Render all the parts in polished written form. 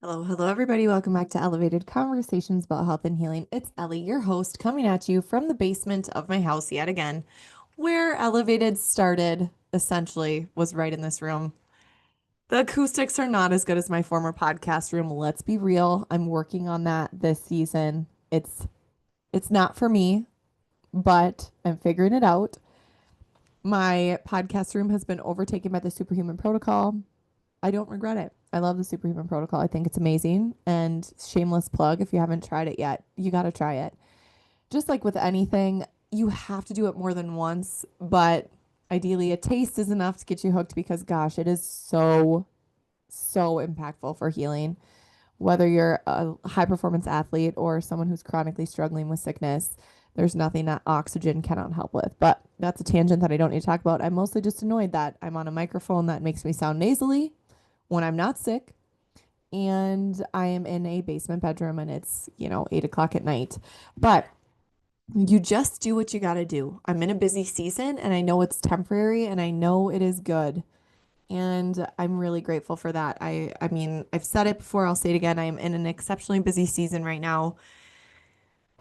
Hello, hello, everybody. Welcome back to Elevated Conversations about Health and Healing. It's Ellie, your host, coming at you from the basement of my house yet again, where Elevated started, essentially, was right in this room. The acoustics are not as good as my former podcast room. Let's be real. I'm working on that this season. It's not for me, but I'm figuring it out. My podcast room has been overtaken by the Superhuman Protocol. I don't regret it. I love the Superhuman Protocol. I think it's amazing. And shameless plug, if you haven't tried it yet, you got to try it. Just like with anything, you have to do it more than once, but ideally a taste is enough to get you hooked because gosh, it is so impactful for healing. Whether you're a high performance athlete or someone who's chronically struggling with sickness, there's nothing that oxygen cannot help with. But that's a tangent that I don't need to talk about. I'm mostly just annoyed that I'm on a microphone that makes me sound nasally when I'm not sick. And I am in a basement bedroom and it's, 8 o'clock at night. But you just do what you got to do. I'm in a busy season and I know it's temporary and I know it is good. And I'm really grateful for that. I mean, I've said it before, I'll say it again. I'm in an exceptionally busy season right now,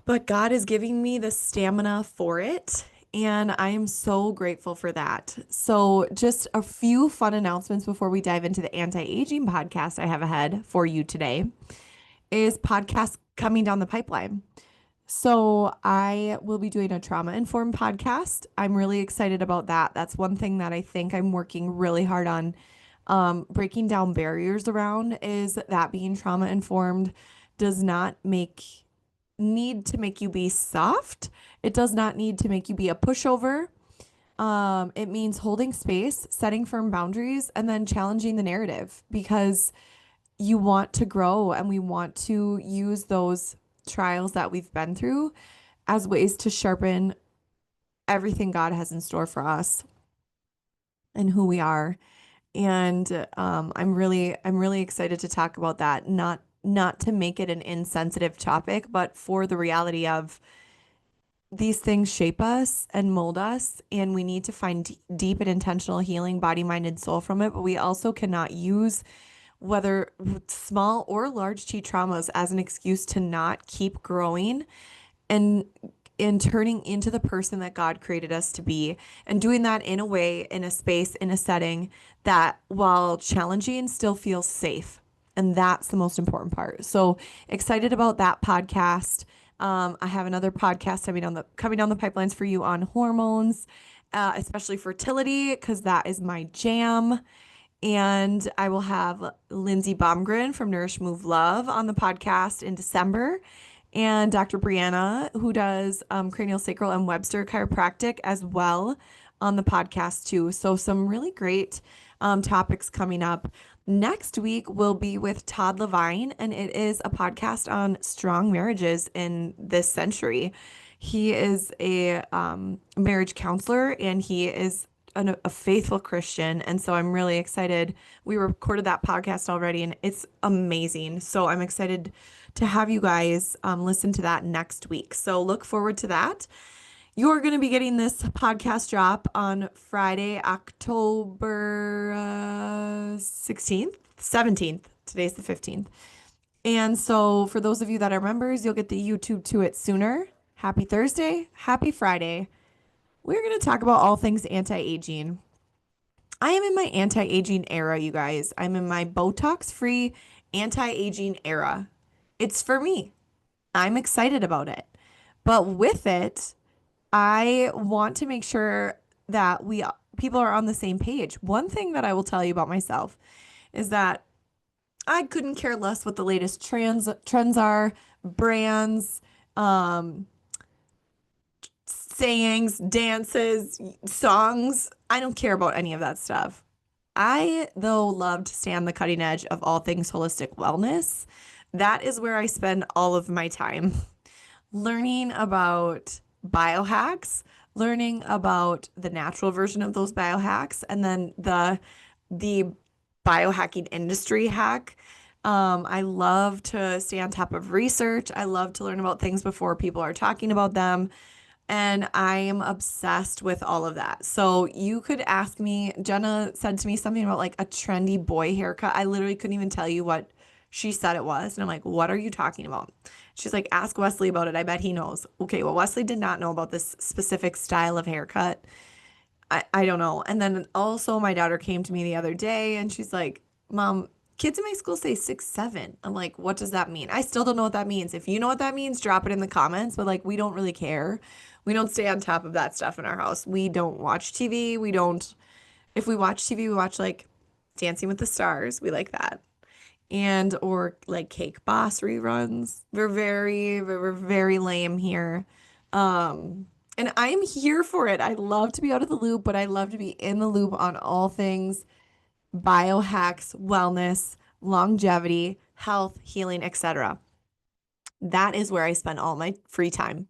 but God is giving me the stamina for it. And I am so grateful for that. So, just a few fun announcements before we dive into the anti-aging podcast I have ahead for you today is podcast coming down the pipeline. So, I will be doing a trauma informed podcast. I'm really excited about that. That's one thing that I think I'm working really hard on breaking down barriers around is that being trauma informed does not need to make you be soft. It does not need to make you be a pushover. It means holding space, setting firm boundaries, and then challenging the narrative because you want to grow and we want to use those trials that we've been through as ways to sharpen everything God has in store for us and who we are. And I'm really excited to talk about that. Not to make it an insensitive topic, but for the reality of these things shape us and mold us, and we need to find deep and intentional healing, body, mind, and soul from it. But we also cannot use whether small or large T traumas as an excuse to not keep growing and turning into the person that God created us to be, and doing that in a way, in a space, in a setting that, while challenging, still feels safe. And that's the most important part. So excited about that podcast. I have another podcast coming down the pipelines for you on hormones, especially fertility, because that is my jam. And I will have Lindsay Baumgren from Nourish Move Love on the podcast in December, and Dr. Brianna, who does cranial sacral and Webster chiropractic as well on the podcast too. So some really great topics coming up. Next week will be with Todd Levine, and it is a podcast on strong marriages in this century. He is a marriage counselor and he is a faithful Christian. And so I'm really excited. We recorded that podcast already and it's amazing. So I'm excited to have you guys listen to that next week. So look forward to that. You're going to be getting this podcast drop on Friday, October 16th, 17th. Today's the 15th. And so for those of you that are members, you'll get the YouTube to it sooner. Happy Thursday. Happy Friday. We're going to talk about all things anti-aging. I am in my anti-aging era, you guys. I'm in my Botox-free anti-aging era. It's for me. I'm excited about it. But with it, I want to make sure that we people are on the same page. One thing that I will tell you about myself is that I couldn't care less what the latest trends are, brands, um, sayings, dances, songs. I don't care about any of that stuff. I, though, love to stay on the cutting edge of all things holistic wellness. That is where I spend all of my time learning about biohacks, learning about the natural version of those biohacks, and then the biohacking industry hack. I love to stay on top of research. I love to learn about things before people are talking about them. And I am obsessed with all of that. So you could ask me, Jenna said to me something about like a trendy boy haircut. I literally couldn't even tell you what She said it was. And I'm like, what are you talking about? She's like, ask Wesley about it. I bet he knows. Okay, well, Wesley did not know about this specific style of haircut. I don't know. And then also my daughter came to me the other day and she's like, Mom, kids in my school say 6'7". I'm like, what does that mean? I still don't know what that means. If you know what that means, drop it in the comments. But like, we don't really care. We don't stay on top of that stuff in our house. We don't watch TV. We don't, if we watch TV, we watch like Dancing with the Stars. We like that. And or like Cake Boss reruns. We're very lame here. And I am here for it. I love to be out of the loop, but I love to be in the loop on all things biohacks, wellness, longevity, health, healing, etc. That is where I spend all my free time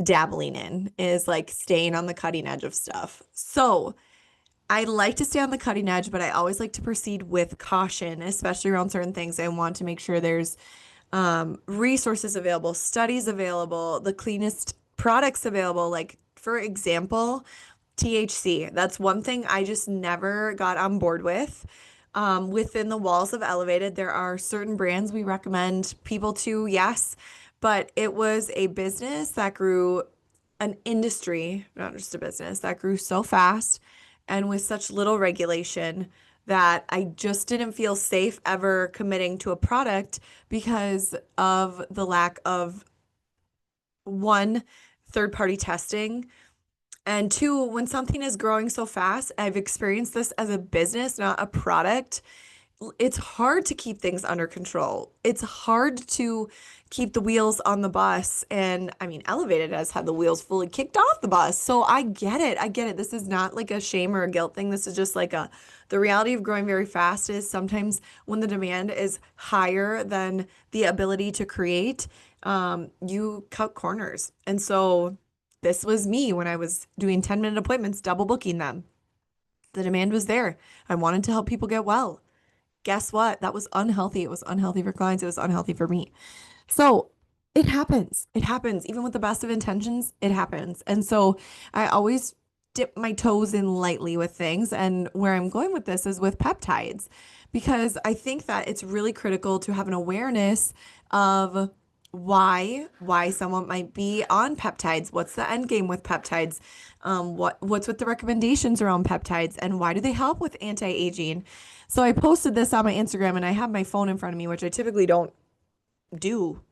dabbling in, is like staying on the cutting edge of stuff. So I like to stay on the cutting edge, but I always like to proceed with caution, especially around certain things. I want to make sure there's resources available, studies available, the cleanest products available. Like, for example, THC. That's one thing I just never got on board with. Within the walls of Elevated, there are certain brands we recommend people to, yes, but it was a business that grew, an industry, not just a business, that grew so fast and with such little regulation that I just didn't feel safe ever committing to a product because of the lack of, one, third party testing, and two, when something is growing so fast, I've experienced this as a business, not a product. It's hard to keep things under control. It's hard to keep the wheels on the bus. And I mean, Elevated has had the wheels fully kicked off the bus. So I get it. I get it. This is not like a shame or a guilt thing. This is just like the reality of growing very fast is sometimes when the demand is higher than the ability to create, you cut corners. And so this was me when I was doing 10-minute appointments, double booking them. The demand was there. I wanted to help people get well. Guess what? That was unhealthy. It was unhealthy for clients. It was unhealthy for me. So it happens. It happens. Even with the best of intentions, it happens. And so I always dip my toes in lightly with things. And where I'm going with this is with peptides, because I think that it's really critical to have an awareness of why someone might be on peptides. What's the end game with peptides? What's with the recommendations around peptides, and why do they help with anti-aging? So I posted this on my Instagram, and I have my phone in front of me, which I typically don't do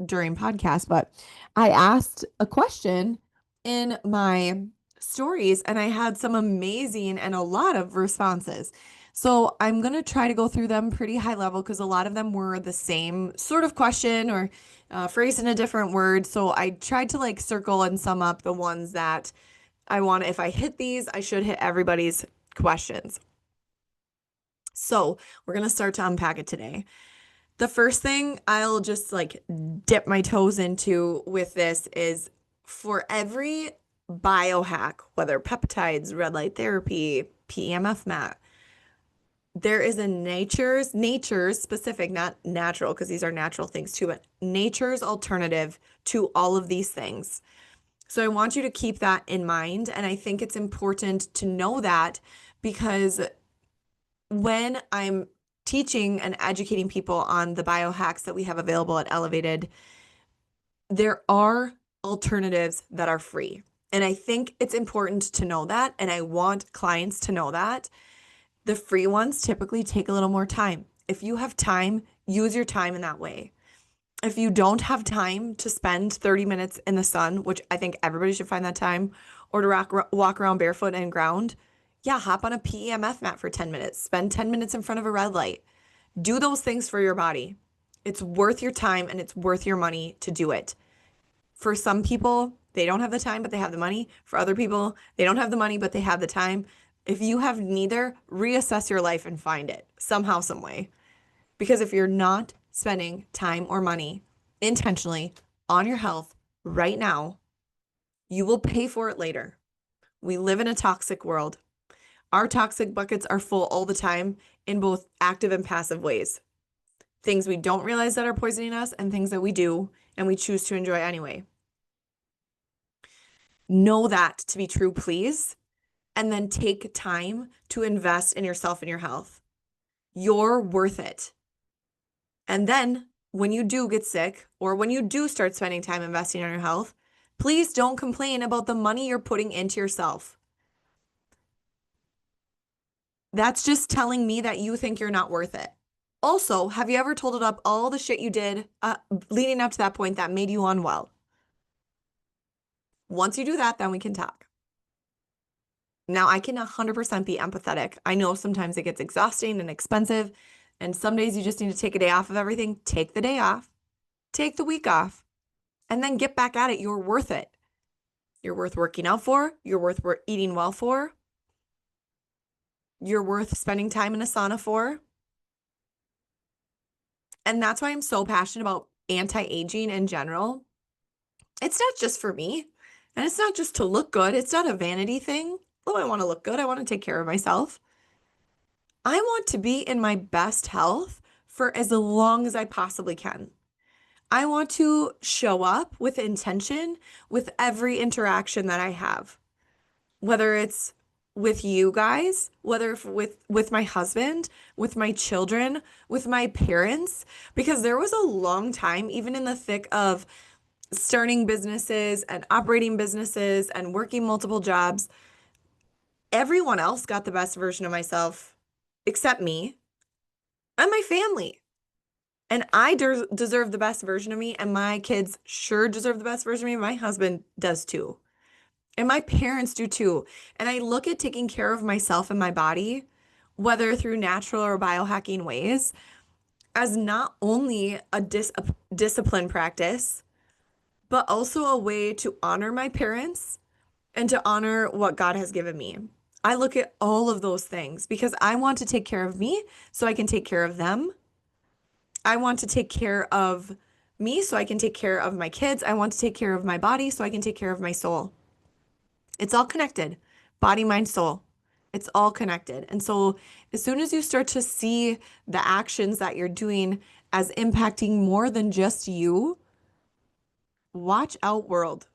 during podcasts, but I asked a question in my stories and I had some amazing and a lot of responses. So I'm going to try to go through them pretty high level because a lot of them were the same sort of question or phrased in a different word. So I tried to like circle and sum up the ones that I want. If I hit these, I should hit everybody's questions. So we're going to start to unpack it today. The first thing I'll just like dip my toes into with this is, for every biohack, whether peptides, red light therapy, PEMF mat, there is a nature's specific, not natural, because these are natural things too, but nature's alternative to all of these things. So I want you to keep that in mind. And I think it's important to know that, because when I'm teaching and educating people on the biohacks that we have available at Elevated, there are alternatives that are free. And I think it's important to know that. And I want clients to know that. The free ones typically take a little more time. If you have time, use your time in that way. If you don't have time to spend 30 minutes in the sun, which I think everybody should find that time, or to walk around barefoot and ground, yeah, hop on a PEMF mat for 10 minutes. Spend 10 minutes in front of a red light. Do those things for your body. It's worth your time and it's worth your money to do it. For some people, they don't have the time, but they have the money. For other people, they don't have the money, but they have the time. If you have neither, reassess your life and find it somehow, some way. Because if you're not spending time or money intentionally on your health right now, you will pay for it later. We live in a toxic world. Our toxic buckets are full all the time in both active and passive ways. Things we don't realize that are poisoning us and things that we do and we choose to enjoy anyway. Know that to be true, please. And then take time to invest in yourself and your health. You're worth it. And then when you do get sick or when you do start spending time investing in your health, please don't complain about the money you're putting into yourself. That's just telling me that you think you're not worth it. Also, have you ever totaled up all the shit you did leading up to that point that made you unwell? Once you do that, then we can talk. Now, I can 100% be empathetic. I know sometimes it gets exhausting and expensive, and some days you just need to take a day off of everything. Take the day off, take the week off, and then get back at it. You're worth it. You're worth working out for. You're worth eating well for. You're worth spending time in a sauna for. And that's why I'm so passionate about anti-aging in general. It's not just for me, and it's not just to look good. It's not a vanity thing. Oh, I want to look good. I want to take care of myself. I want to be in my best health for as long as I possibly can. I want to show up with intention with every interaction that I have, whether it's with you guys, whether with my husband, with my children, with my parents, because there was a long time, even in the thick of starting businesses and operating businesses and working multiple jobs, everyone else got the best version of myself except me and my family. And I deserve the best version of me, and my kids sure deserve the best version of me. My husband does too. And my parents do too. And I look at taking care of myself and my body, whether through natural or biohacking ways, as not only a discipline practice, but also a way to honor my parents and to honor what God has given me. I look at all of those things because I want to take care of me so I can take care of them. I want to take care of me so I can take care of my kids. I want to take care of my body so I can take care of my soul. It's all connected. Body, mind, soul. It's all connected. And so as soon as you start to see the actions that you're doing as impacting more than just you, watch out, world.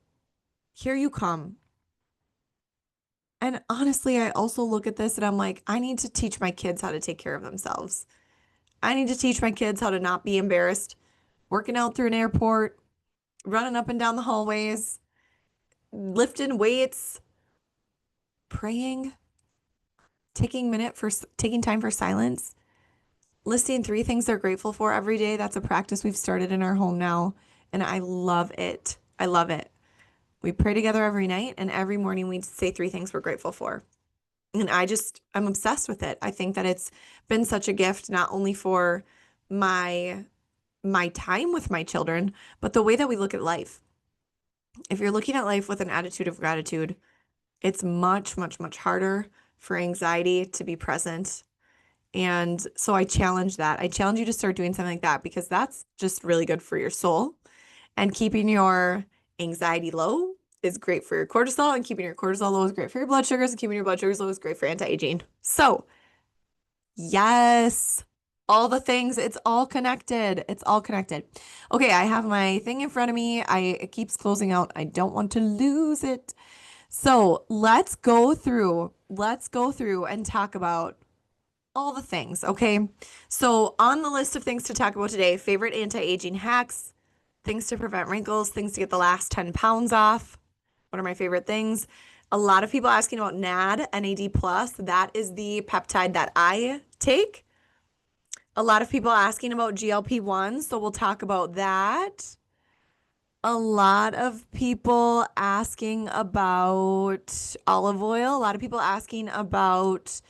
Here you come. And honestly, I also look at this and I'm like, I need to teach my kids how to take care of themselves. I need to teach my kids how to not be embarrassed working out through an airport, running up and down the hallways, lifting weights, praying, taking time for silence, listing 3 things they're grateful for every day. That's a practice we've started in our home now, and I love it. I love it. We pray together every night, and every morning we say 3 things we're grateful for. And I'm obsessed with it. I think that it's been such a gift, not only for my time with my children, but the way that we look at life. If you're looking at life with an attitude of gratitude, it's much, much, much harder for anxiety to be present. And so I challenge that. I challenge you to start doing something like that because that's just really good for your soul. And keeping your anxiety low is great for your cortisol, and keeping your cortisol low is great for your blood sugars, and keeping your blood sugars low is great for anti-aging. So, yes, all the things, it's all connected. It's all connected. Okay, I have my thing in front of me. It keeps closing out. I don't want to lose it. So let's go through and talk about all the things, okay? So on the list of things to talk about today, favorite anti-aging hacks, things to prevent wrinkles, things to get the last 10 pounds off. What are my favorite things? A lot of people asking about NAD plus. That is the peptide that I take. A lot of people asking about GLP-1s, so we'll talk about that. A lot of people asking about olive oil. A lot of people asking about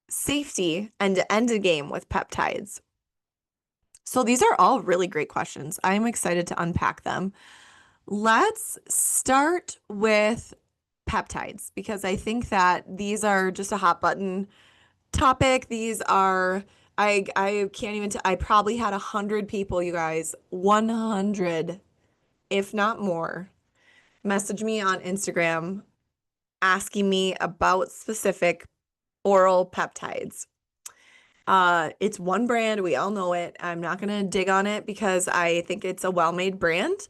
safety and end game with peptides. So these are all really great questions. I'm excited to unpack them. Let's start with peptides because I think that these are just a hot button topic. These are, I can't even, I probably had 100 people, you guys, 100, if not more, message me on Instagram asking me about specific oral peptides. It's one brand. We all know it. I'm not going to dig on it because I think it's a well-made brand.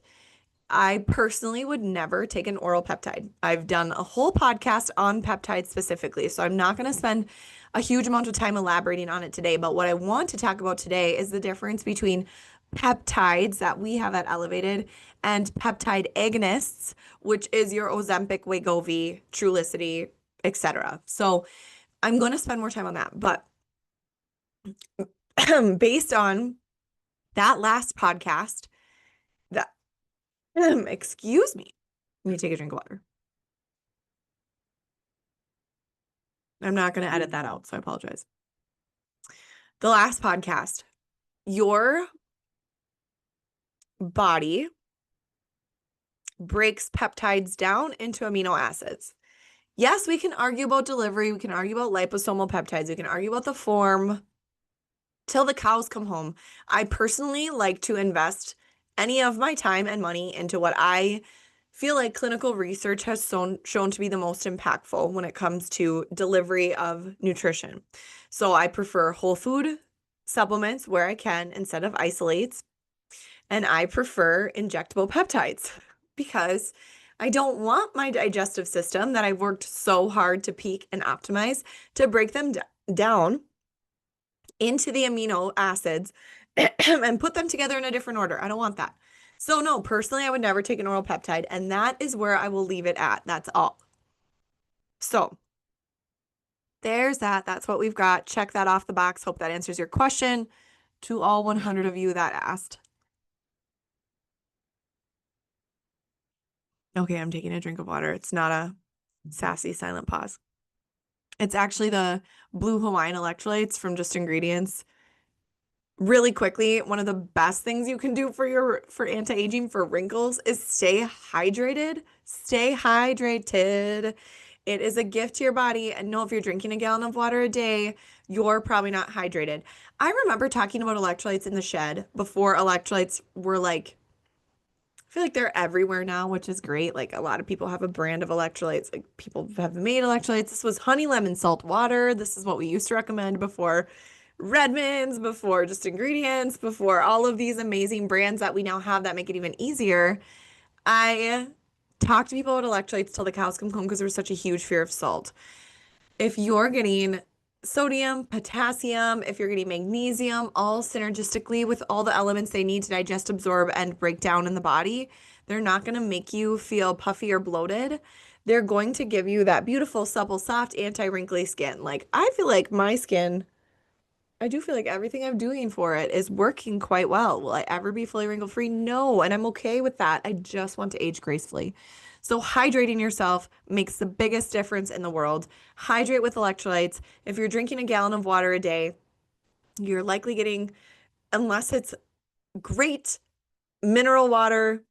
I personally would never take an oral peptide. I've done a whole podcast on peptides specifically, so I'm not going to spend a huge amount of time elaborating on it today. But what I want to talk about today is the difference between peptides that we have at Elevated and peptide agonists, which is your Ozempic, Wegovy, Trulicity, etc. So I'm going to spend more time on that. But based on that last podcast, that excuse me, let me take a drink of water. I'm not going to edit that out, so I apologize. The last podcast, your body breaks peptides down into amino acids. Yes, we can argue about delivery. We can argue about liposomal peptides. We can argue about the form till the cows come home. I personally like to invest any of my time and money into what I feel like clinical research has shown to be the most impactful when it comes to delivery of nutrition. So I prefer whole food supplements where I can instead of isolates, and I prefer injectable peptides because I don't want my digestive system that I've worked so hard to peak and optimize to break them down into the amino acids and put them together in a different order. I don't want that. So no, personally, I would never take an oral peptide, and that is where I will leave it at. That's all. So there's that. That's what we've got. Check that off the box. Hope that answers your question to all 100 of you that asked. Okay, I'm taking a drink of water. It's not a sassy silent pause. It's actually the blue Hawaiian electrolytes from Just Ingredients. Really quickly, one of the best things you can do for anti-aging for wrinkles is stay hydrated. Stay hydrated. It is a gift to your body. And know if you're drinking a gallon of water a day, you're probably not hydrated. I remember talking about electrolytes in the shed before electrolytes were like, I feel like they're everywhere now, which is great. Like a lot of people have a brand of electrolytes. Like people have made electrolytes. This was honey lemon salt water. This is what we used to recommend before Redmond's, before Just Ingredients, before all of these amazing brands that we now have that make it even easier. I talk to people about electrolytes till the cows come home because there's such a huge fear of salt. If you're getting sodium, potassium, if you're getting magnesium, all synergistically with all the elements they need to digest, absorb, and break down in the body, they're not going to make you feel puffy or bloated. They're going to give you that beautiful, supple, soft, anti-wrinkly skin. Like, I feel like my skin, I do feel like everything I'm doing for it is working quite well. Will I ever be fully wrinkle-free? No, and I'm okay with that. I just want to age gracefully. So hydrating yourself makes the biggest difference in the world. Hydrate with electrolytes. If you're drinking a gallon of water a day, you're likely getting, unless it's great mineral water,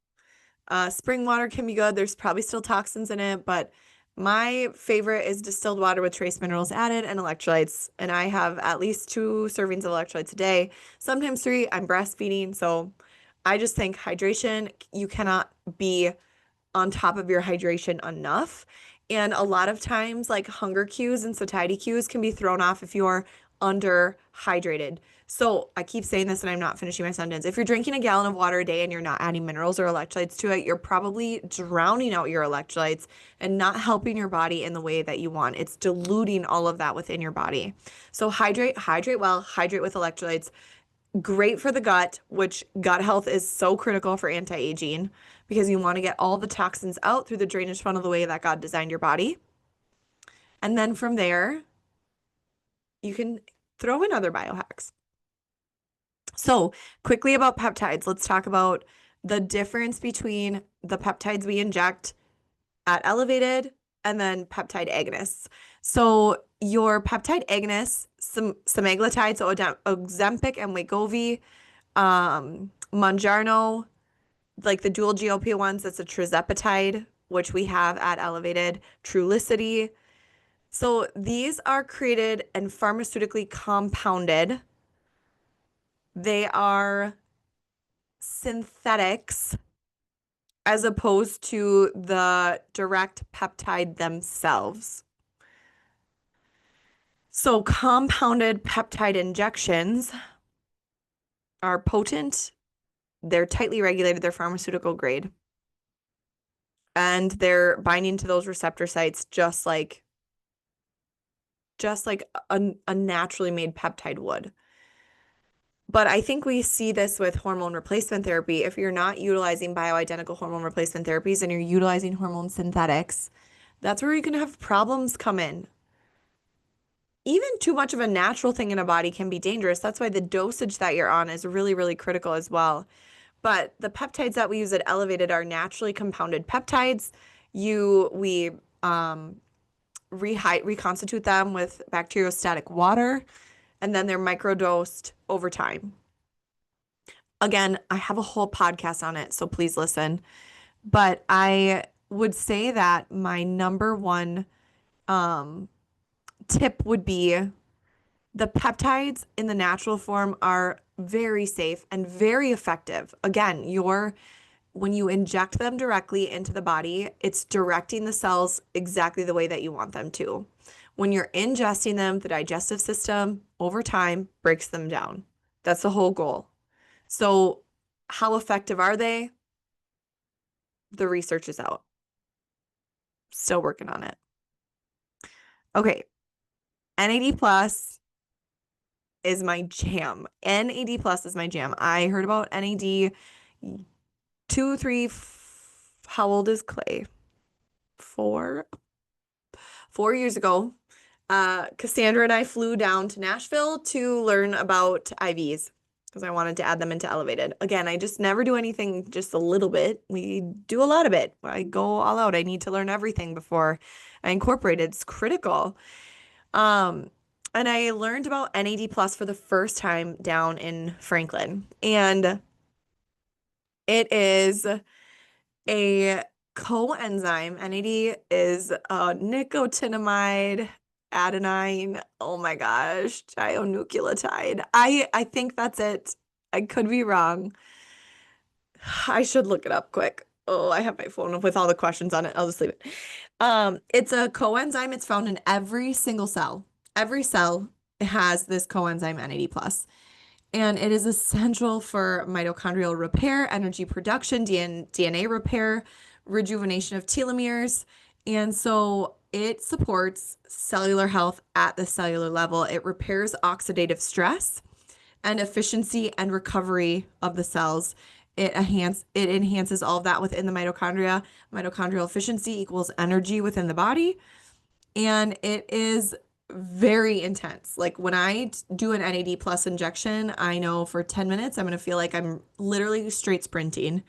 spring water can be good. There's probably still toxins in it, but my favorite is distilled water with trace minerals added and electrolytes. And I have at least 2 servings of electrolytes a day, sometimes 3. I'm breastfeeding. So I just think hydration, you cannot be on top of your hydration enough. And a lot of times, like hunger cues and satiety cues can be thrown off if you're under hydrated. So I keep saying this and I'm not finishing my sentence. If you're drinking a gallon of water a day and you're not adding minerals or electrolytes to it, you're probably drowning out your electrolytes and not helping your body in the way that you want. It's diluting all of that within your body. So hydrate well, hydrate with electrolytes. Great for the gut, which gut health is so critical for anti-aging because you want to get all the toxins out through the drainage funnel the way that God designed your body. And then from there, you can throw in other biohacks. So quickly about peptides, let's talk about the difference between the peptides we inject at Elevated and then peptide agonists. So your peptide agonists, semaglutide, so Ozempic and Wegovy, Mounjaro, like the dual GLP ones, that's a tirzepatide, which we have at Elevated, Trulicity. So these are created and pharmaceutically compounded. They are synthetics as opposed to the direct peptide themselves. So compounded peptide injections are potent, they're tightly regulated, they're pharmaceutical grade. and they're binding to those receptor sites just like a naturally made peptide would. But I think we see this with hormone replacement therapy. If you're not utilizing bioidentical hormone replacement therapies and you're utilizing hormone synthetics, that's where you can have problems come in. Even too much of a natural thing in a body can be dangerous. That's why the dosage that you're on is really, really critical as well. But the peptides that we use at Elevated are naturally compounded peptides. We um, reconstitute them with bacteriostatic water, and then they're microdosed over time. Again, I have a whole podcast on it, so please listen. But I would say that my number one um, tip would be the peptides in the natural form are very safe and very effective. Again, when you inject them directly into the body, it's directing the cells exactly the way that you want them to. When you're ingesting them, the digestive system over time breaks them down. That's the whole goal. So, how effective are they? The research is out. Still working on it. Okay, NAD plus is my jam. NAD plus is my jam. I heard about NAD two, three, how old is Clay? 4 years ago. Cassandra and I flew down to Nashville to learn about IVs because I wanted to add them into Elevated. Again, I just never do anything just a little bit. We do a lot of it. I go all out. I need to learn everything before I incorporate it. It's critical. Um, and I learned about NAD plus for the first time down in Franklin. And it is a coenzyme. NAD is a nicotinamide adenine. Oh my gosh, dinucleotide. I think that's it. I could be wrong. I should look it up quick. Oh, I have my phone with all the questions on it. I'll just leave it. It's a coenzyme. It's found in every single cell. Every cell has this coenzyme NAD plus. And it is essential for mitochondrial repair, energy production, DNA repair, rejuvenation of telomeres. And so it supports cellular health at the cellular level. It repairs oxidative stress and efficiency and recovery of the cells. It enhances all of that within the mitochondria. Mitochondrial efficiency equals energy within the body. And it is very intense. Like when I do an NAD plus injection, I know for 10 minutes I'm going to feel like I'm literally straight sprinting.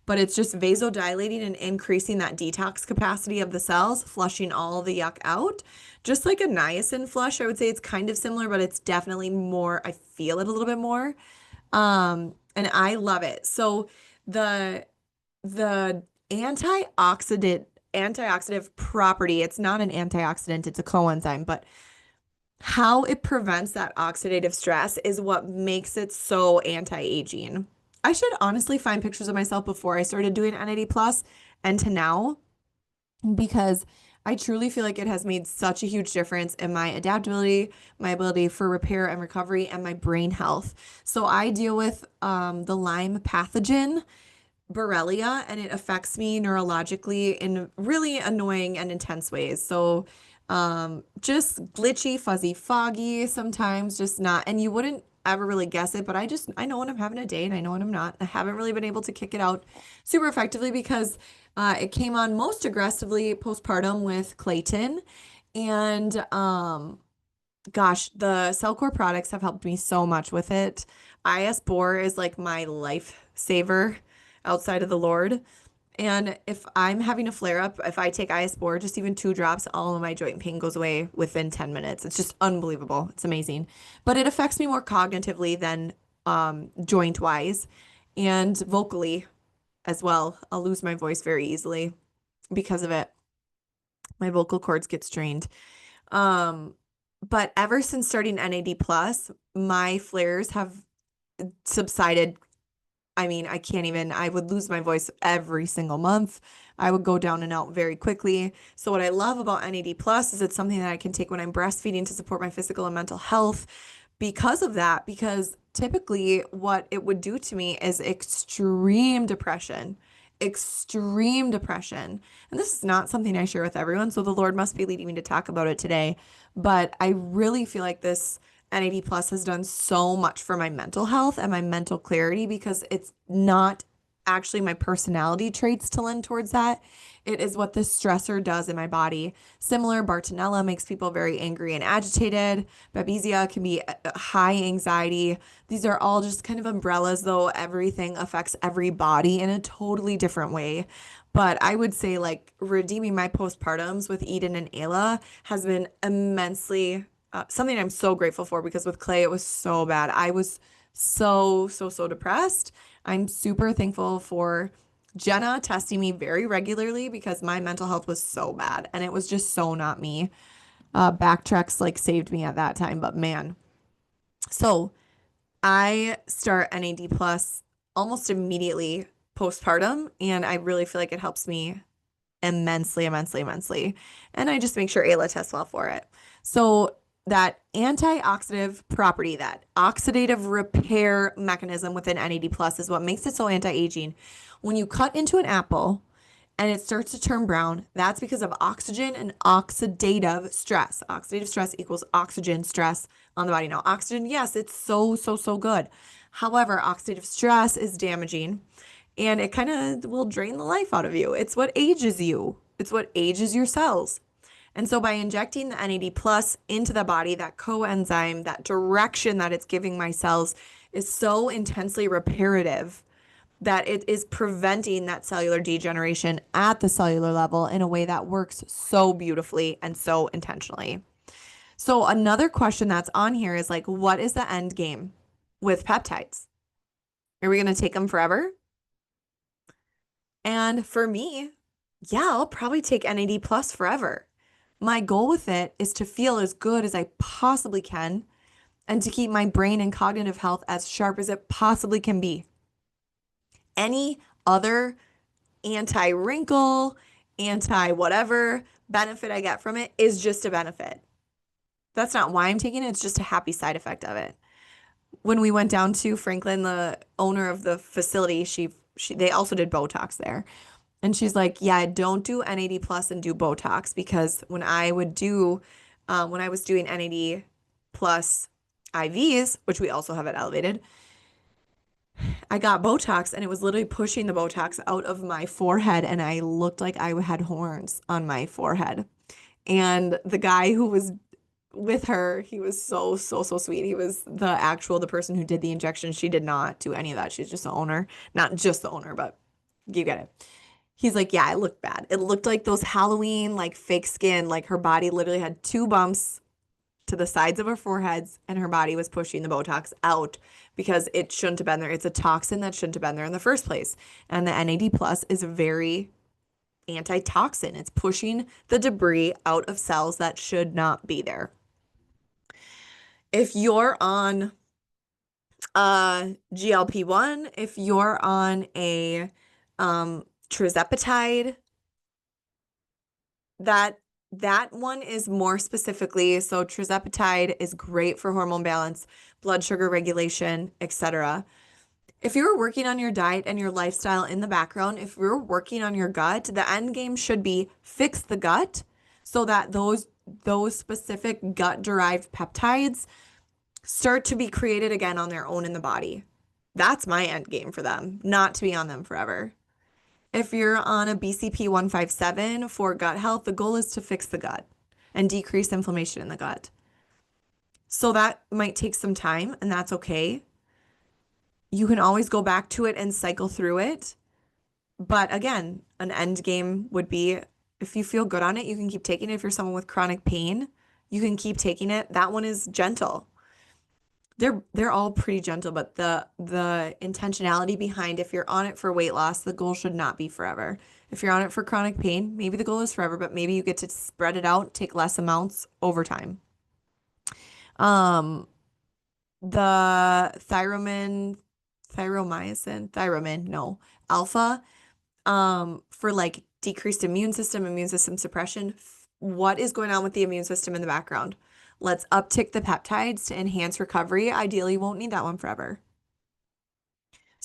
But it's just vasodilating and increasing that detox capacity of the cells, flushing all the yuck out. Just like a niacin flush, I would say it's kind of similar, but it's definitely more, I feel it a little bit more. And I love it. So the the antioxidant property, it's not an antioxidant, it's a coenzyme, but how it prevents that oxidative stress is what makes it so anti-aging. I should honestly find pictures of myself before I started doing NAD plus and to now because I truly feel like it has made such a huge difference in my adaptability, my ability for repair and recovery, and my brain health. So I deal with the Lyme pathogen, Borrelia, and it affects me neurologically in really annoying and intense ways. So just glitchy, fuzzy, foggy sometimes, just not, and you wouldn't ever really guess it, but I know when I'm having a day and I know when I'm not. I haven't really been able to kick it out super effectively because it came on most aggressively postpartum with Clayton. And gosh, the Cellcore products have helped me so much with it. IS Bore is like my lifesaver outside of the Lord. And if I'm having a flare up, if I take IS Bore, just even 2 drops, all of my joint pain goes away within 10 minutes. It's just unbelievable. It's amazing. But it affects me more cognitively than joint wise and vocally as well. I'll lose my voice very easily because of it. My vocal cords get strained. Um, but ever since starting NAD plus, my flares have subsided. I mean, I would lose my voice every single month. I would go down and out very quickly. So what I love about NAD plus is it's something that I can take when I'm breastfeeding to support my physical and mental health because of that, because typically what it would do to me is extreme depression. extreme depression. And this is not something I share with everyone, so the Lord must be leading me to talk about it today. But I really feel like this NAD plus has done so much for my mental health and my mental clarity because it's not actually my personality traits to lend towards that. It is what this stressor does in my body. Similar, Bartonella makes people very angry and agitated. Babesia can be high anxiety. These are all just kind of umbrellas, though everything affects every body in a totally different way. But I would say, like, redeeming my postpartums with Eden and Ayla has been immensely something I'm so grateful for because with Clay, it was so bad. I was so depressed. I'm super thankful for Jenna testing me very regularly because my mental health was so bad and it was just so not me. Backtracks like saved me at that time, but man. So I start NAD plus almost immediately postpartum, and I really feel like it helps me immensely. And I just make sure Ayla tests well for it. So that antioxidant property, that oxidative repair mechanism within NAD plus is what makes it so anti-aging. When you cut into an apple and it starts to turn brown, that's because of oxygen and oxidative stress. Oxidative stress equals oxygen stress on the body. Now, oxygen, yes, it's so good. However, oxidative stress is damaging and it kind of will drain the life out of you. It's what ages you. It's what ages your cells. And so by injecting the NAD plus into the body, that coenzyme, that direction that it's giving my cells is so intensely reparative that it is preventing that cellular degeneration at the cellular level in a way that works so beautifully and so intentionally. So another question that's on here is like, what is the end game with peptides? Are we going to take them forever? And for me, yeah, I'll probably take NAD plus forever. My goal with it is to feel as good as I possibly can and to keep my brain and cognitive health as sharp as it possibly can be. Any other anti-wrinkle, anti-whatever benefit I get from it is just a benefit. That's not why I'm taking it. It's just a happy side effect of it. When we went down to Franklin, the owner of the facility, they also did Botox there. And she's like, yeah, don't do NAD plus and do Botox because when I was doing NAD plus IVs, which we also have at Elevated, I got Botox and it was literally pushing the Botox out of my forehead and I looked like I had horns on my forehead. And the guy who was with her, he was so sweet. He was the person who did the injection. She did not do any of that. She's just the owner. Not just the owner, but you get it. He's like, yeah, it looked bad. It looked like those Halloween, like fake skin. Like her body literally had two bumps to the sides of her foreheads, and her body was pushing the Botox out because it shouldn't have been there. It's a toxin that shouldn't have been there in the first place. And the NAD plus is very antitoxin. It's pushing the debris out of cells that should not be there. If you're on GLP-1, if you're on a tirzepatide, that one is more specifically, so tirzepatide is great for hormone balance, blood sugar regulation, etc. If you're working on your diet and your lifestyle in the background, if you're working on your gut, the end game should be fix the gut so that those specific gut-derived peptides start to be created again on their own in the body. That's my end game for them, not to be on them forever. If you're on a BCP 157 for gut health, the goal is to fix the gut and decrease inflammation in the gut. So that might take some time, and that's okay. You can always go back to it and cycle through it. But again, an end game would be if you feel good on it, you can keep taking it. If you're someone with chronic pain, you can keep taking it. That one is gentle. They're all pretty gentle, but the intentionality behind if you're on it for weight loss, the goal should not be forever. If you're on it for chronic pain, maybe the goal is forever, but maybe you get to spread it out, take less amounts over time. Um, the thyromin, no, alpha, for like decreased immune system suppression. What is going on with the immune system in the background? Let's uptick the peptides to enhance recovery. Ideally, you won't need that one forever.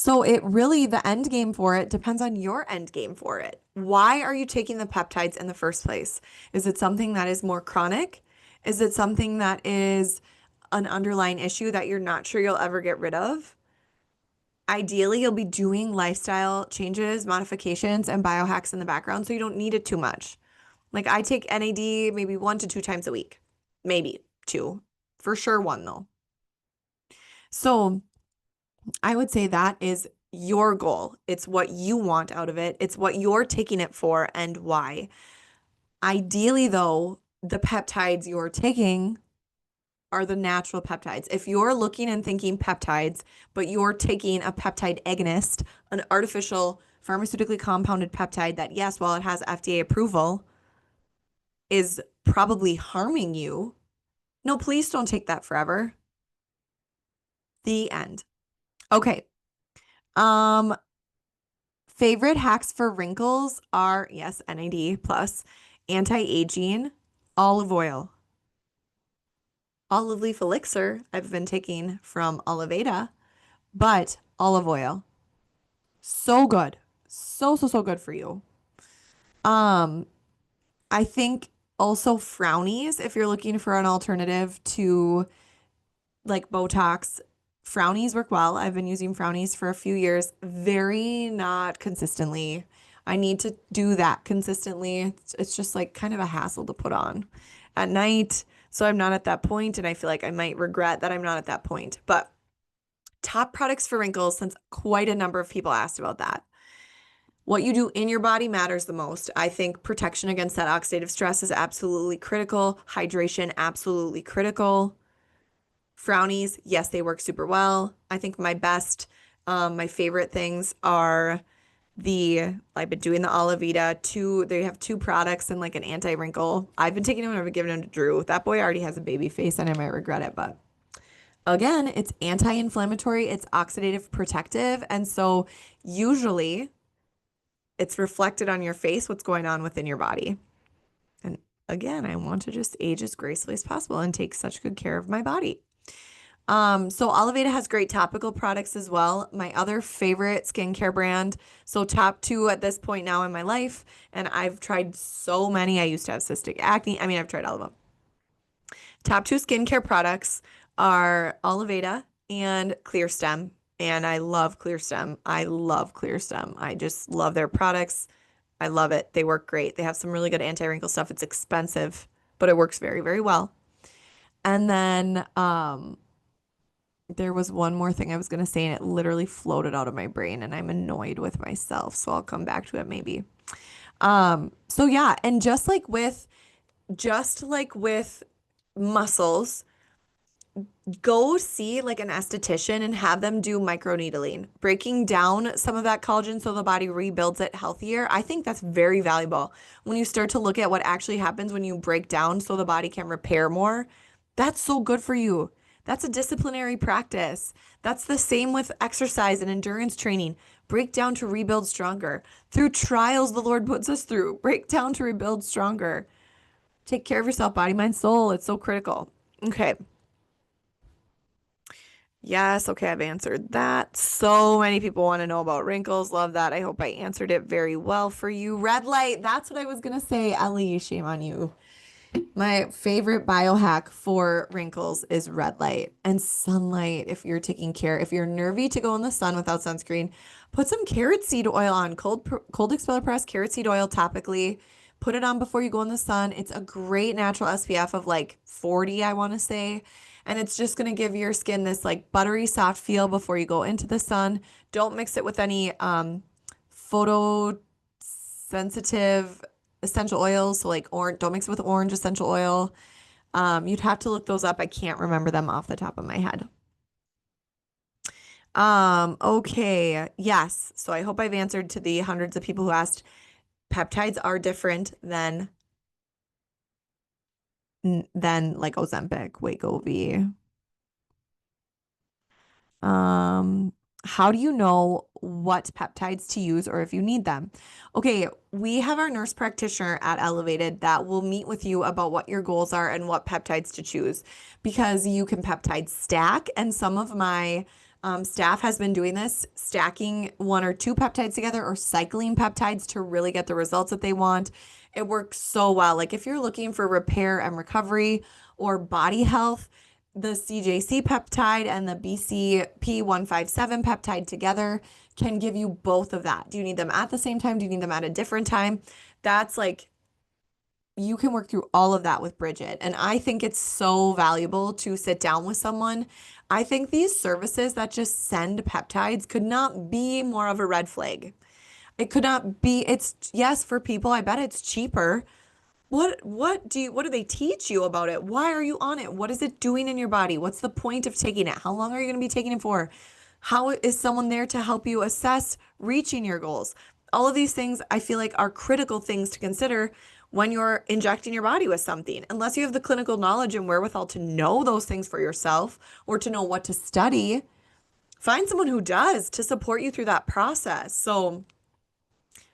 So it really, the end game for it depends on your end game for it. Why are you taking the peptides in the first place? Is it something that is more chronic? Is it something that is an underlying issue that you're not sure you'll ever get rid of? Ideally, you'll be doing lifestyle changes, modifications, and biohacks in the background, so you don't need it too much. Like I take NAD maybe 1 to 2 times a week, maybe two, for sure one though. So I would say that is your goal. It's what you want out of it. It's what you're taking it for and why. Ideally, though, the peptides you're taking are the natural peptides. If you're looking and thinking peptides, but you're taking a peptide agonist, an artificial pharmaceutically compounded peptide that, yes, while it has FDA approval, is probably harming you, no, please don't take that forever. The end. Okay. Um, Favorite hacks for wrinkles are, yes, NAD plus, anti-aging, olive oil, olive leaf elixir I've been taking from Oliveda, but olive oil. So good. So good for you. Um, I think also frownies, if you're looking for an alternative to like Botox, frownies work well. I've been using frownies for a few years, very not consistently. I need to do that consistently. It's just like kind of a hassle to put on at night. So I'm not at that point, and I feel like I might regret that I'm not at that point. But top products for wrinkles, since quite a number of people asked about that. What you do in your body matters the most. I think protection against that oxidative stress is absolutely critical. Hydration, absolutely critical. Frownies, yes, they work super well. I think my favorite things are I've been doing the Oliveda, they have two products and like an anti-wrinkle. I've been taking them and I've been giving them to Drew. That boy already has a baby face and I might regret it, but again, it's anti-inflammatory, it's oxidative protective, and so usually it's reflected on your face what's going on within your body. And again, I want to just age as gracefully as possible and take such good care of my body. So Oliveda has great topical products as well. My other favorite skincare brand, so top two at this point now in my life, and I've tried so many. I used to have cystic acne. I mean, I've tried all of them. Top two skincare products are Oliveda and Clear Stem, and I love Clear Stem. I love Clear Stem. I just love their products. I love it. They work great. They have some really good anti-wrinkle stuff. It's expensive, but it works very, very well. And then there was one more thing I was going to say, and it literally floated out of my brain, and I'm annoyed with myself. So I'll come back to it maybe. So yeah, and just like with muscles, go see like an esthetician and have them do microneedling, breaking down some of that collagen so the body rebuilds it healthier. I think that's very valuable. When you start to look at what actually happens when you break down so the body can repair more, that's so good for you. That's a disciplinary practice. That's the same with exercise and endurance training. Break down to rebuild stronger. Through trials the Lord puts us through. Break down to rebuild stronger. Take care of yourself, body, mind, soul. It's so critical. Okay. Yes, okay, I've answered that. So many people want to know about wrinkles. Love that. I hope I answered it very well for you. Red light, that's what I was gonna say. Ellie, shame on you. My favorite biohack for wrinkles is red light and sunlight. If you're taking care, if you're nervy to go in the sun without sunscreen, put some carrot seed oil on, cold expeller press carrot seed oil topically. Put it on before you go in the sun. It's a great natural SPF of like 40, I want to say. And it's just going to give your skin this like buttery soft feel before you go into the sun. Don't mix it with any photosensitive essential oils. So like orange, don't mix it with orange essential oil. You'd have to look those up. I can't remember them off the top of my head. Okay. Yes. So I hope I've answered to the hundreds of people who asked. Peptides are different than like Ozempic, Wegovy. Um, how do you know what peptides to use or if you need them? Okay, we have our nurse practitioner at Elevated that will meet with you about what your goals are and what peptides to choose because you can peptide stack, and some of my Staff has been doing this, stacking one or two peptides together or cycling peptides to really get the results that they want. It works so well. Like if you're looking for repair and recovery or body health, the CJC peptide and the BCP157 peptide together can give you both of that. Do you need them at the same time? Do you need them at a different time? That's like you can work through all of that with Bridget. And I think it's so valuable to sit down with someone. I think these services that just send peptides could not be more of a red flag. It could not be, it's yes, for people, I bet it's cheaper. What do they teach you about it? Why are you on it? What is it doing in your body? What's the point of taking it? How long are you going to be taking it for? How is someone there to help you assess reaching your goals? All of these things I feel like are critical things to consider when you're injecting your body with something. Unless you have the clinical knowledge and wherewithal to know those things for yourself or to know what to study, find someone who does to support you through that process. So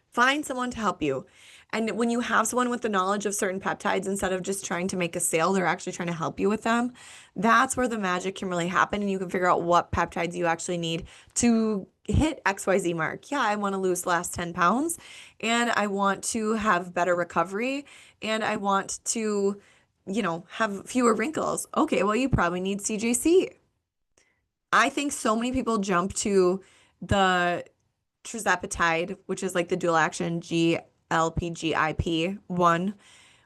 find someone to help you. And when you have someone with the knowledge of certain peptides, instead of just trying to make a sale, they're actually trying to help you with them. That's where the magic can really happen. And you can figure out what peptides you actually need to hit XYZ mark. Yeah, I want to lose the last 10 pounds and I want to have better recovery and I want to, have fewer wrinkles. Okay, well, you probably need CJC. I think so many people jump to the trizepatide, which is like the dual action GLP-GIP one,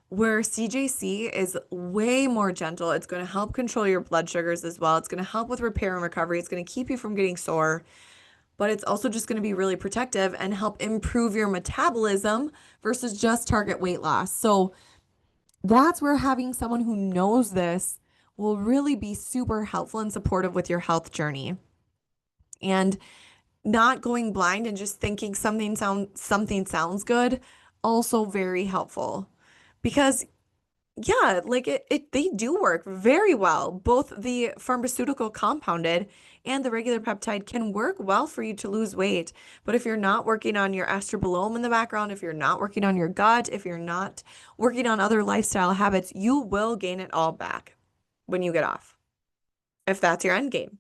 where CJC is way more gentle. It's going to help control your blood sugars as well. It's going to help with repair and recovery. It's going to keep you from getting sore, but it's also just going to be really protective and help improve your metabolism versus just target weight loss. So that's where having someone who knows this will really be super helpful and supportive with your health journey. And not going blind and just thinking something sounds good, also very helpful. Because yeah, like they do work very well. Both the pharmaceutical compounded and the regular peptide can work well for you to lose weight. But if you're not working on your estrobolome in the background, if you're not working on your gut, if you're not working on other lifestyle habits, you will gain it all back when you get off, if that's your end game.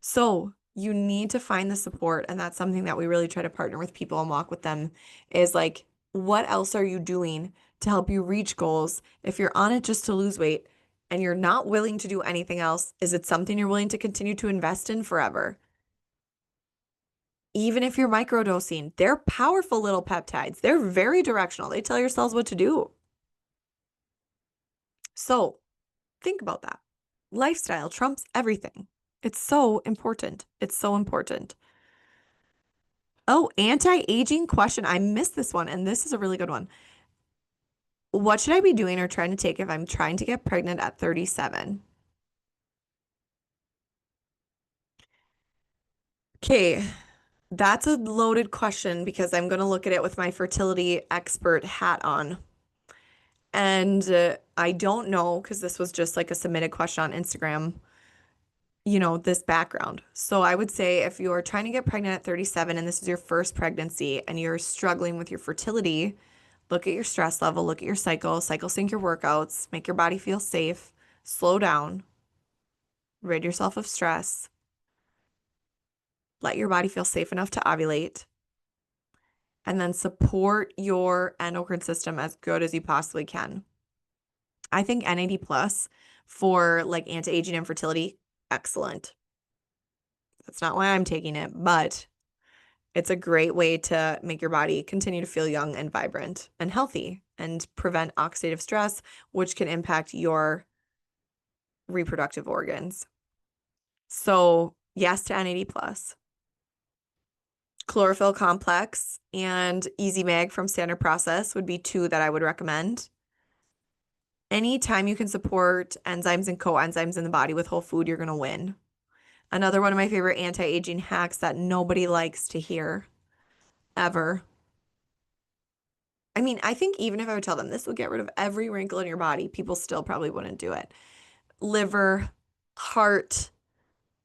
So you need to find the support, and that's something that we really try to partner with people and walk with them is like, what else are you doing to help you reach goals? If you're on it just to lose weight and you're not willing to do anything else, is it something you're willing to continue to invest in forever? Even if you're microdosing, they're powerful little peptides. They're very directional. They tell your cells what to do. So think about that. Lifestyle trumps everything. It's so important. It's so important. Oh, anti-aging question. I missed this one, and this is a really good one. What should I be doing or trying to take if I'm trying to get pregnant at 37? Okay, that's a loaded question because I'm going to look at it with my fertility expert hat on. And I don't know because this was just like a submitted question on Instagram, this background. So I would say if you're trying to get pregnant at 37 and this is your first pregnancy and you're struggling with your fertility, look at your stress level, look at your cycle sync your workouts, make your body feel safe, slow down, rid yourself of stress, let your body feel safe enough to ovulate, and then support your endocrine system as good as you possibly can. I think NAD plus for like anti-aging and fertility, excellent. That's not why I'm taking it, but it's a great way to make your body continue to feel young and vibrant and healthy and prevent oxidative stress, which can impact your reproductive organs. So yes to NAD plus. Chlorophyll complex and Easy Mag from Standard Process would be two that I would recommend. Anytime you can support enzymes and coenzymes in the body with whole food, you're going to win. Another one of my favorite anti-aging hacks that nobody likes to hear ever. I mean, I think even if I would tell them this will get rid of every wrinkle in your body, people still probably wouldn't do it. Liver, heart,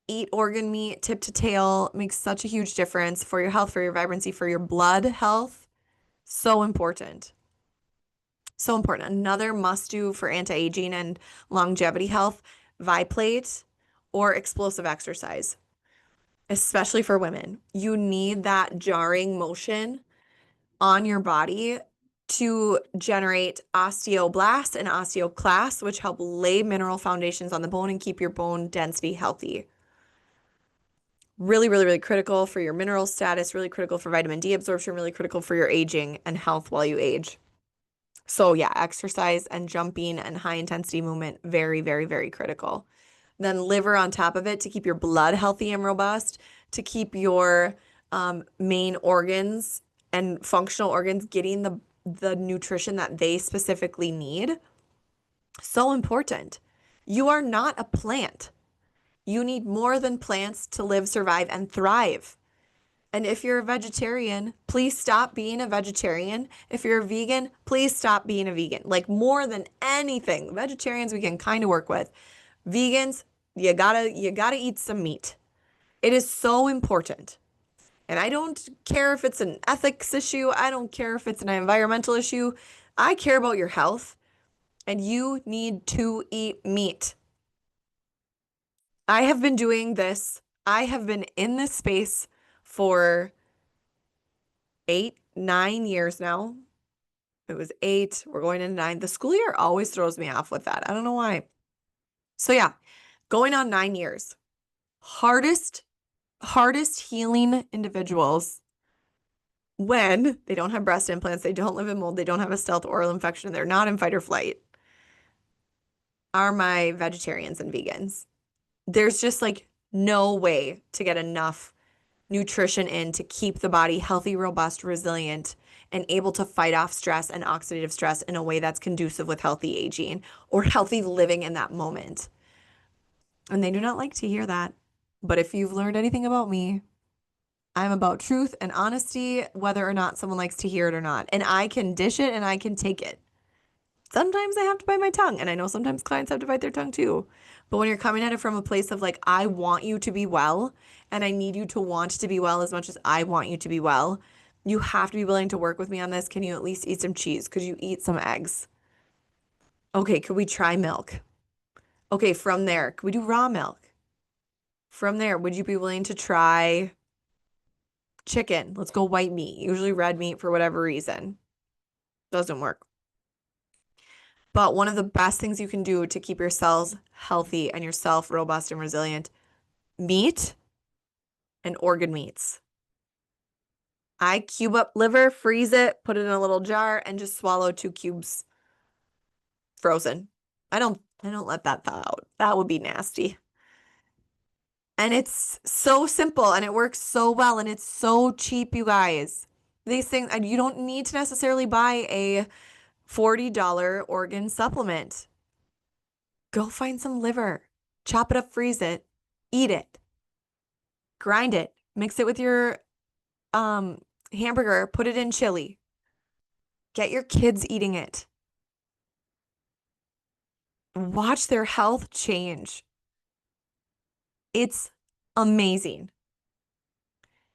eat organ meat, tip to tail makes such a huge difference for your health, for your vibrancy, for your blood health. So important. So important. Another must do for anti-aging and longevity health, Viplate or explosive exercise, especially for women. You need that jarring motion on your body to generate osteoblasts and osteoclasts, which help lay mineral foundations on the bone and keep your bone density healthy. Really, really, really critical for your mineral status, really critical for vitamin D absorption, really critical for your aging and health while you age. So yeah, exercise and jumping and high intensity movement, very, very, very critical. Then liver on top of it to keep your blood healthy and robust, to keep your main organs and functional organs getting the nutrition that they specifically need. So important. You are not a plant. You need more than plants to live, survive, and thrive. And if you're a vegetarian, please stop being a vegetarian. If you're a vegan, please stop being a vegan. Like more than anything, vegetarians we can kind of work with. Vegans, you gotta eat some meat. It is so important. And I don't care if it's an ethics issue. I don't care if it's an environmental issue. I care about your health, and you need to eat meat. I have been doing this. I have been in this space for 8, 9 years now. It was 8. We're going into 9. The school year always throws me off with that. I don't know why. So yeah, going on 9 years. Hardest healing individuals when they don't have breast implants, they don't live in mold, they don't have a stealth oral infection, they're not in fight or flight, are my vegetarians and vegans. There's just like no way to get enough nutrition in to keep the body healthy, robust, resilient, and able to fight off stress and oxidative stress in a way that's conducive with healthy aging or healthy living in that moment. And they do not like to hear that. But if you've learned anything about me, I'm about truth and honesty, whether or not someone likes to hear it or not. And I can dish it and I can take it. Sometimes I have to bite my tongue, and I know sometimes clients have to bite their tongue too. But when you're coming at it from a place of like, I want you to be well, and I need you to want to be well as much as I want you to be well, you have to be willing to work with me on this. Can you at least eat some cheese? Could you eat some eggs? Okay, could we try milk? Okay, from there, could we do raw milk? From there, would you be willing to try chicken? Let's go white meat. Usually red meat for whatever reason. Doesn't work. But one of the best things you can do to keep your cells healthy and yourself robust and resilient, meat and organ meats. I cube up liver, freeze it, put it in a little jar, and just swallow 2 cubes frozen. I don't let that thaw out. That would be nasty. And it's so simple and it works so well and it's so cheap, you guys. These things, and you don't need to necessarily buy a $40 organ supplement. Go find some liver, chop it up, freeze it, eat it, grind it, mix it with your hamburger, put it in chili. Get your kids eating it. Watch their health change. It's amazing.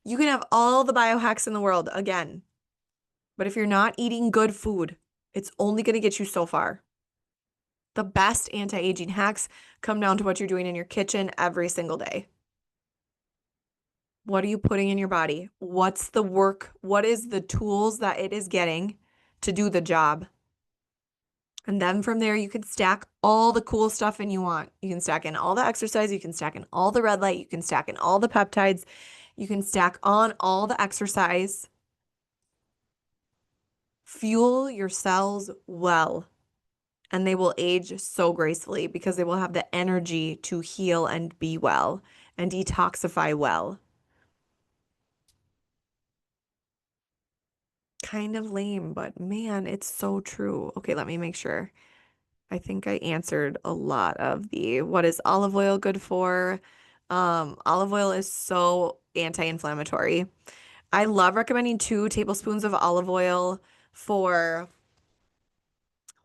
You can have all the biohacks in the world again, but if you're not eating good food, it's only going to get you so far. The best anti-aging hacks come down to what you're doing in your kitchen every single day. What are you putting in your body? What's the work? What is the tools that it is getting to do the job? And then from there, you can stack all the cool stuff in you want. You can stack in all the exercise. You can stack in all the red light. You can stack in all the peptides. You can stack on all the exercise. Fuel your cells well, and they will age so gracefully because they will have the energy to heal and be well and detoxify well. Kind of lame, but man, it's so true. Okay, let me make sure. I think I answered a lot of the what is olive oil good for? Olive oil is so anti-inflammatory. I love recommending 2 tablespoons of olive oil for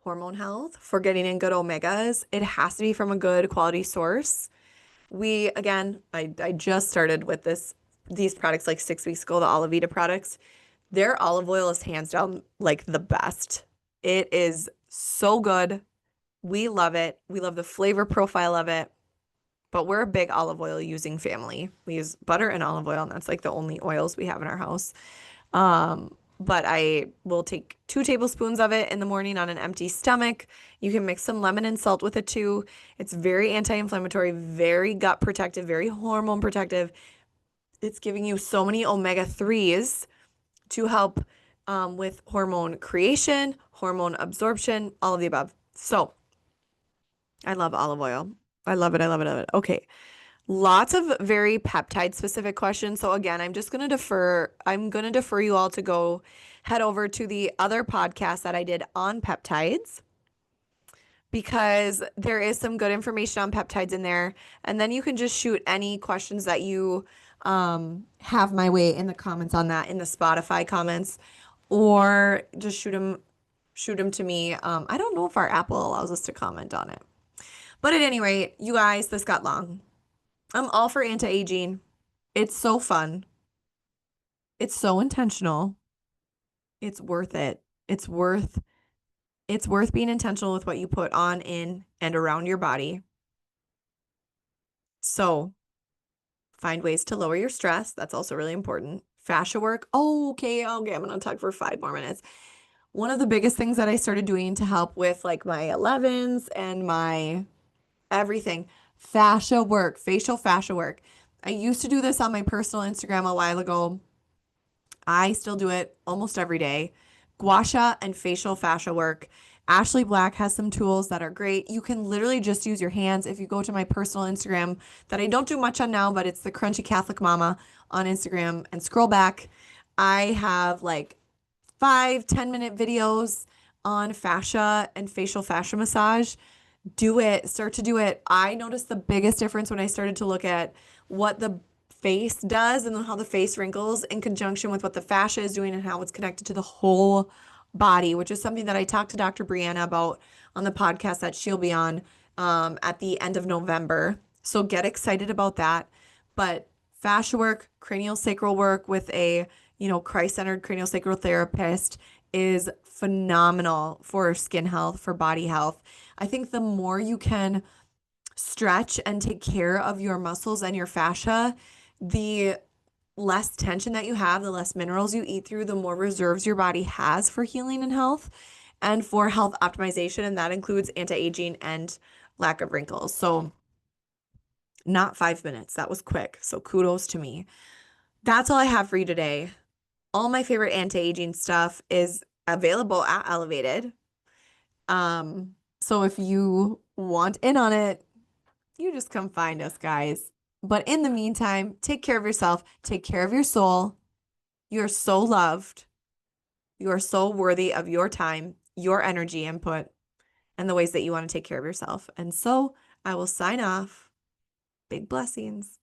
hormone health, for getting in good omegas. It has to be from a good quality source. I just started with these products like 6 weeks ago, the Olivita products. Their olive oil is hands down like the best. It is so good. We love it. We love the flavor profile of it. but we're a big olive oil using family. We use butter and olive oil, and that's like the only oils we have in our house. But I will take 2 tablespoons of it in the morning on an empty stomach. You can mix some lemon and salt with it too. It's very anti-inflammatory, very gut protective, very hormone protective. It's giving you so many omega-3s to help with hormone creation, hormone absorption, all of the above. So I love olive oil. I love it. I love it. I love it. Okay. Lots of very peptide specific questions. So again, I'm going to defer you all to go head over to the other podcast that I did on peptides because there is some good information on peptides in there. And then you can just shoot any questions that you have my way in the comments on that in the Spotify comments, or just shoot them to me. I don't know if our Apple allows us to comment on it. But at any rate, you guys, this got long. I'm all for anti-aging. It's so fun. It's so intentional. It's worth it. It's worth being intentional with what you put on, in, and around your body. So find ways to lower your stress. That's also really important. Fascia work. Oh, okay. I'm gonna talk for 5 more minutes. One of the biggest things that I started doing to help with like my 11s and my everything, fascia work, facial fascia work. I used to do this on my personal Instagram a while ago. I still do it almost every day. Gua sha and facial fascia work. Ashley Black has some tools that are great. You can literally just use your hands. If you go to my personal Instagram that I don't do much on now, but it's the Crunchy Catholic Mama on Instagram, and scroll back, I have like 5-10 minute videos on fascia and facial fascia massage. Do it. Start to do it. I noticed the biggest difference when I started to look at what the face does and how the face wrinkles in conjunction with what the fascia is doing and how it's connected to the whole body, which is something that I talked to Dr. Brianna about on the podcast that she'll be on at the end of November. So get excited about that. But fascia work, cranial sacral work with a, Christ-centered cranial sacral therapist is phenomenal for skin health, for body health. I think the more you can stretch and take care of your muscles and your fascia, the less tension that you have, the less minerals you eat through, the more reserves your body has for healing and health and for health optimization. And that includes anti-aging and lack of wrinkles. So not 5 minutes. That was quick. So kudos to me. That's all I have for you today. All my favorite anti-aging stuff is available at Elevated. So if you want in on it, you just come find us, guys. But in the meantime, take care of yourself, take care of your soul. You're so loved. You are so worthy of your time, your energy input, and the ways that you want to take care of yourself. And so I will sign off. Big blessings.